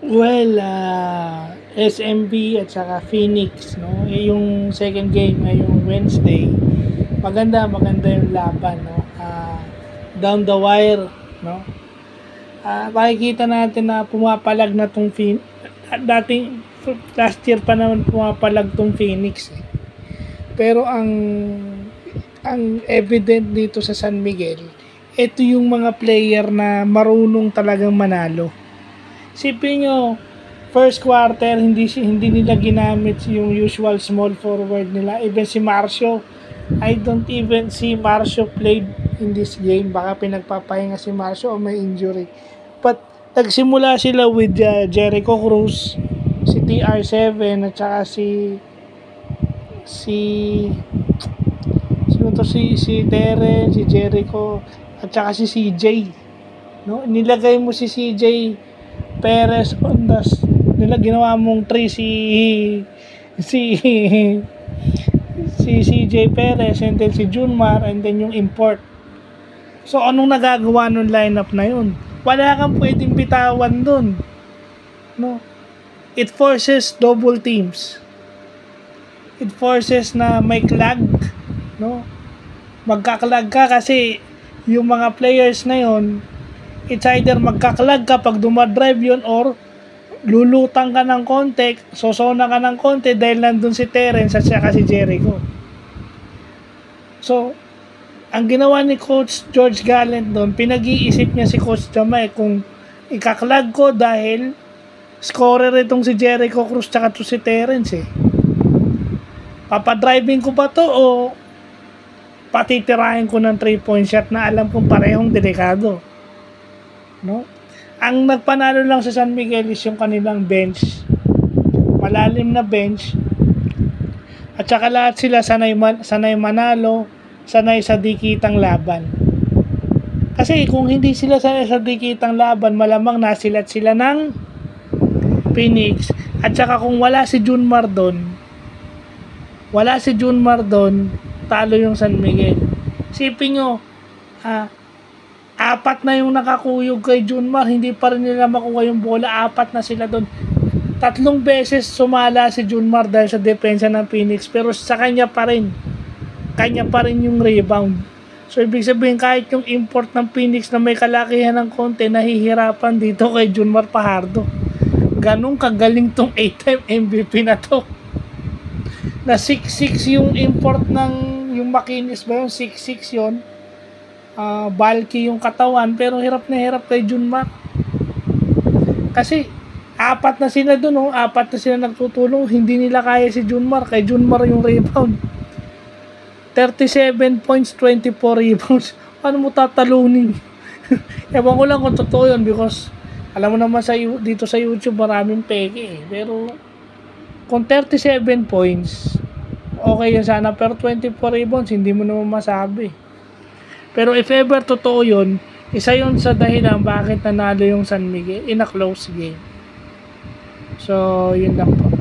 Well, SMB at saka Phoenix, no? Yung second game ngayong Wednesday, maganda yung laban, no? Down the wire, no? Makikita natin na pumapalag na tong dating last year pa naman pumapalag tong Phoenix. Pero ang evident dito sa San Miguel, ito yung mga player na marunong talagang manalo. Sipin nyo, first quarter, hindi nila ginamit yung usual small forward nila. Even si Marcio, I don't even see Marcio played in this game. Baka pinagpapahinga si Marcio o may injury. But nagsimula sila with Jericho Cruz, si TR7 at saka si Terren, si Jericho at saka si CJ, no? Nilagay mo si CJ Perez on the ginawa mong 3 si CJ Perez and then si Junmar and then yung import. So anong nagagawa nung lineup na yun? Wala kang pwedeng bitawan dun, no? It forces double teams. It forces na may clag, no? Magkaklag ka kasi yung mga players na yon, it's either magkaklag ka pag dumadrive yun or lulutang ka ng konti, sosona ka ng konti dahil nandun si Terence at saka si Jericho. So, ang ginawa ni Coach George Gallant doon, pinag-iisip niya si Coach Jamay kung ikaklag ko dahil scorer itong si Jericho Cruz tsaka to si Terence eh. Papadriving ko ba to o patitirahin ko ng 3-point shot na alam kong parehong delikado, no? Ang nagpanalo lang sa San Miguel is yung kanilang bench, malalim na bench, at saka lahat sila sanay manalo, sanay sa dikitang laban. Kasi kung hindi sila sanay sa dikitang laban, malamang nasilat sila ng Phoenix. At saka kung wala si Junmar doon, talo yung San Miguel. Sipin nyo, apat na yung nakakuyog kay Junmar, hindi pa rin nila makuha yung bola, apat na sila doon. 3 beses sumala si Junmar dahil sa depensa ng Phoenix, pero sa kanya pa rin yung rebound. So ibig sabihin, kahit yung import ng Phoenix na may kalakihan ng konti, nahihirapan dito kay Junmar Fajardo. Ganun kagaling tong 8-time MVP na to. Na 6'6 yung import ng yung Makinis ba yun, 6'6 yun, bulky yung katawan, pero hirap na hirap kay Junmar kasi apat na sila dun, apat na sila nagtutulong, hindi nila kaya si Junmar. Kay Junmar yung rebound, 37 points, 24 rebounds. Paano mo tatalunin? Ewan ko lang kung totoo yun, because alam mo naman dito sa YouTube maraming peke pero kung 37 points, okay yun sana. Pero 24 rebounds, hindi mo naman masabi. Pero if ever totoo yun, isa yun sa dahilan bakit nanalo yung San Miguel in a close game. So, yun lang po.